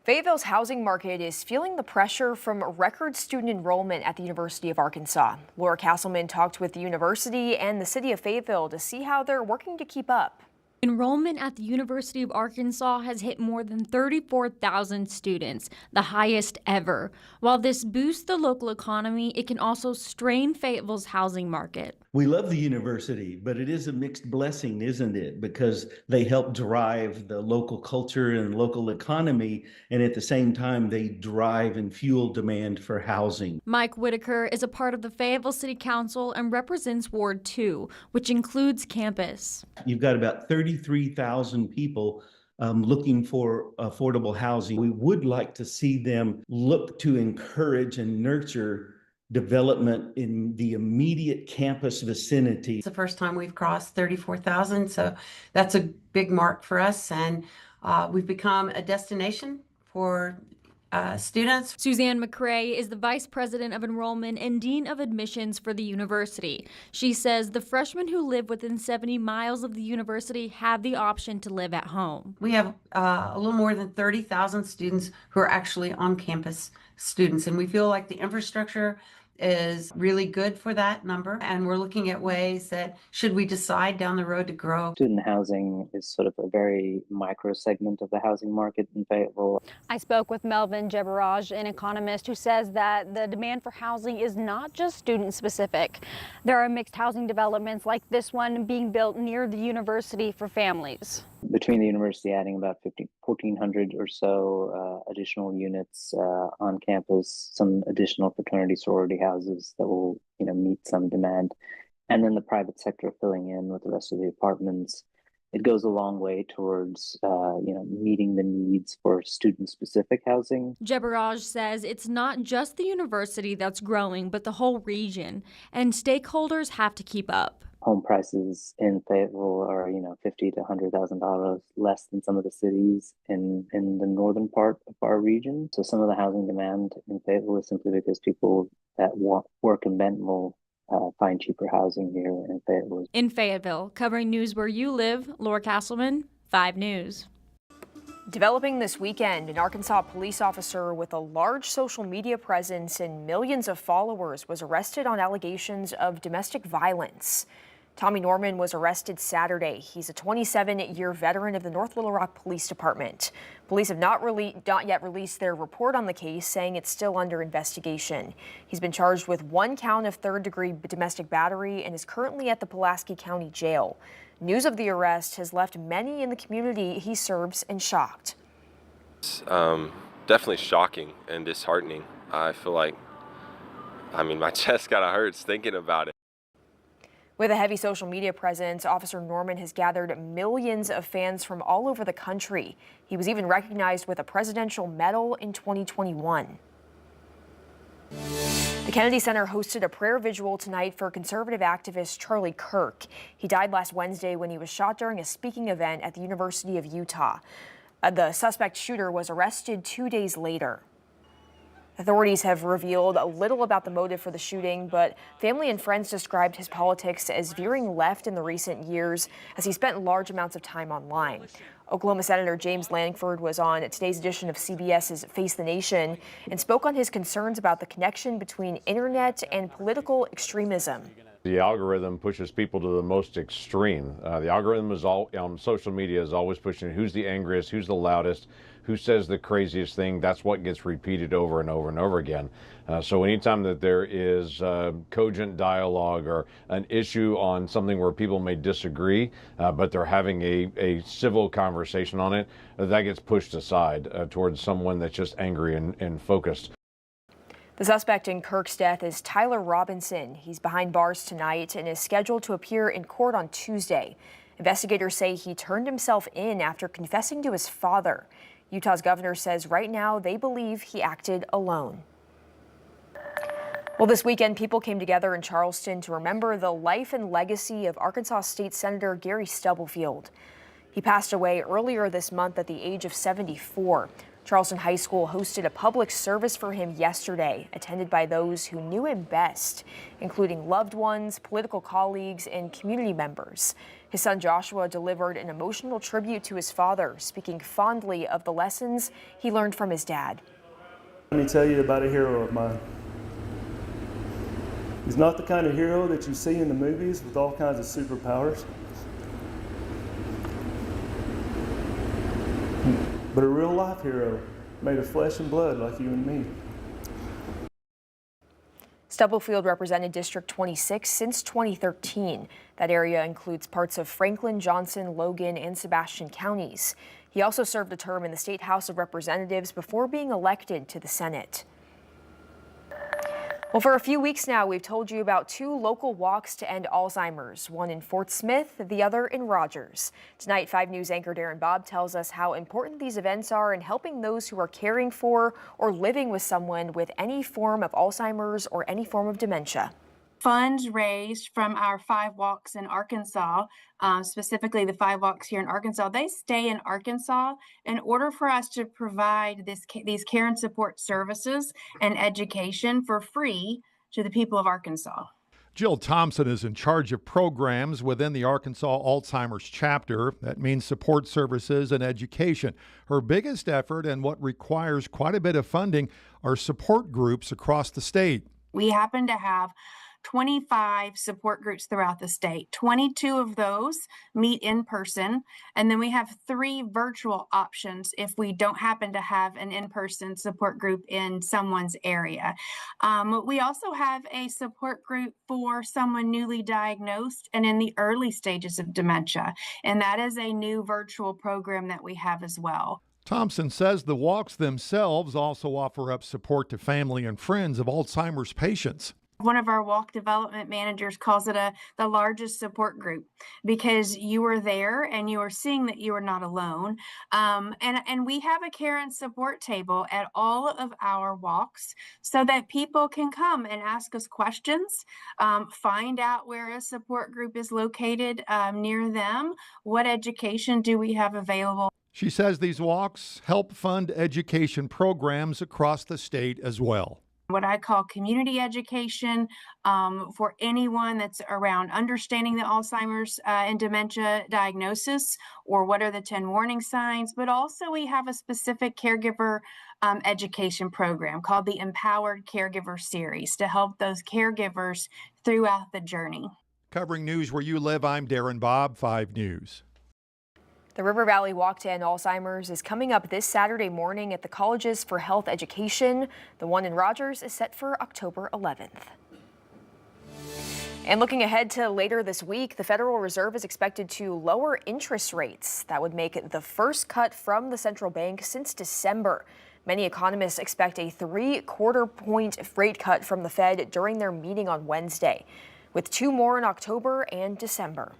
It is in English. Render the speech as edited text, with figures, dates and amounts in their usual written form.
Fayetteville's housing market is feeling the pressure from record student enrollment at the University of Arkansas. Laura Castleman talked with the university and the city of Fayetteville to see how they're working to keep up. Enrollment at the University of Arkansas has hit more than 34,000 students, the highest ever. While this boosts the local economy, it can also strain Fayetteville's housing market. We love the university, but it is a mixed blessing, isn't it? Because they help drive the local culture and local economy, and at the same time, they drive and fuel demand for housing. Mike Wiederkehr is a part of the Fayetteville City Council and represents Ward 2, which includes campus. You've got about 33,000 people looking for affordable housing. We would like to see them look to encourage and nurture development in the immediate campus vicinity. It's the first time we've crossed 34,000, so that's a big mark for us, and we've become a destination for students. Suzanne McCrae is the Vice President of Enrollment and Dean of Admissions for the university. She says the freshmen who live within 70 miles of the university have the option to live at home. We have a little more than 30,000 students who are actually on-campus students, and we feel like the infrastructure is really good for that number, and we're looking at ways that, should we decide down the road to grow. Student housing is sort of a very micro segment of the housing market in Fayetteville. I spoke with Melvin Jebaraj, an economist, who says that the demand for housing is not just student specific. There are mixed housing developments like this one being built near the university for families. Between the university adding about 1,400 or so additional units on campus, some additional fraternity sorority houses that will, meet some demand, and then the private sector filling in with the rest of the apartments, it goes a long way towards, meeting the needs for student-specific housing. Jebaraj says it's not just the university that's growing, but the whole region, and stakeholders have to keep up. Home prices in Fayetteville are, $50,000 to $100,000 less than some of the cities in the northern part of our region. So some of the housing demand in Fayetteville is simply because people that work in Benton will find cheaper housing here in Fayetteville. In Fayetteville, covering news where you live, Laura Castleman, 5 News. Developing this weekend, an Arkansas police officer with a large social media presence and millions of followers was arrested on allegations of domestic violence. Tommy Norman was arrested Saturday. He's a 27-year veteran of the North Little Rock Police Department. Police have not yet released their report on the case, saying it's still under investigation. He's been charged with 1 count of third-degree domestic battery and is currently at the Pulaski County Jail. News of the arrest has left many in the community he serves in shocked. It's definitely shocking and disheartening. I feel like, my chest kind of hurts thinking about it. With a heavy social media presence, Officer Norman has gathered millions of fans from all over the country. He was even recognized with a presidential medal in 2021. The Kennedy Center hosted a prayer vigil tonight for conservative activist Charlie Kirk. He died last Wednesday when he was shot during a speaking event at the University of Utah. The suspect shooter was arrested 2 days later. Authorities have revealed little about the motive for the shooting, but family and friends described his politics as veering left in the recent years as he spent large amounts of time online. Oklahoma Senator James Lankford was on today's edition of CBS's Face the Nation and spoke on his concerns about the connection between internet and political extremism. The algorithm pushes people to the most extreme. The algorithm is on social media is always pushing who's the angriest, who's the loudest, who says the craziest thing. That's what gets repeated over and over and over again. So anytime that there is cogent dialogue or an issue on something where people may disagree, but they're having a civil conversation on it, that gets pushed aside towards someone that's just angry and focused. The suspect in Kirk's death is Tyler Robinson. He's behind bars tonight and is scheduled to appear in court on Tuesday. Investigators say he turned himself in after confessing to his father. Utah's governor says right now they believe he acted alone. Well, this weekend, people came together in Charleston to remember the life and legacy of Arkansas State Senator Gary Stubblefield. He passed away earlier this month at the age of 74. Charleston High School hosted a public service for him yesterday, attended by those who knew him best, including loved ones, political colleagues, and community members. His son Joshua delivered an emotional tribute to his father, speaking fondly of the lessons he learned from his dad. Let me tell you about a hero of mine. He's not the kind of hero that you see in the movies with all kinds of superpowers, but a real life hero made of flesh and blood like you and me. Stubblefield represented District 26 since 2013. That area includes parts of Franklin, Johnson, Logan, and Sebastian counties. He also served a term in the State House of Representatives before being elected to the Senate. Well, for a few weeks now, we've told you about 2 local walks to end Alzheimer's, one in Fort Smith, the other in Rogers. Tonight, 5 News anchor Darren Bobb tells us how important these events are in helping those who are caring for or living with someone with any form of Alzheimer's or any form of dementia. Funds raised from our 5 walks in Arkansas, specifically the 5 walks here in Arkansas, they stay in Arkansas in order for us to provide these care and support services and education for free to the people of Arkansas. Jill Thompson is in charge of programs within the Arkansas Alzheimer's chapter. That means support services and education. Her biggest effort, and what requires quite a bit of funding, are support groups across the state. We happen to have 25 support groups throughout the state. 22 of those meet in person, and then we have 3 virtual options if we don't happen to have an in-person support group in someone's area. We also have a support group for someone newly diagnosed and in the early stages of dementia, and that is a new virtual program that we have as well. Thompson says the walks themselves also offer up support to family and friends of Alzheimer's patients. One of our walk development managers calls it the largest support group because you are there and you are seeing that you are not alone. And we have a care and support table at all of our walks so that people can come and ask us questions, find out where a support group is located near them, what education do we have available. She says these walks help fund education programs across the state as well. What I call community education for anyone that's around understanding the Alzheimer's and dementia diagnosis, or what are the 10 warning signs, but also we have a specific caregiver education program called the Empowered Caregiver Series to help those caregivers throughout the journey. Covering news where you live, I'm Darren Bobb, 5 News. The River Valley Walk to End Alzheimer's is coming up this Saturday morning at the Colleges for Health Education. The one in Rogers is set for October 11th. And looking ahead to later this week, the Federal Reserve is expected to lower interest rates. That would make it the first cut from the central bank since December. Many economists expect a 3/4 point rate cut from the Fed during their meeting on Wednesday, with 2 more in October and December.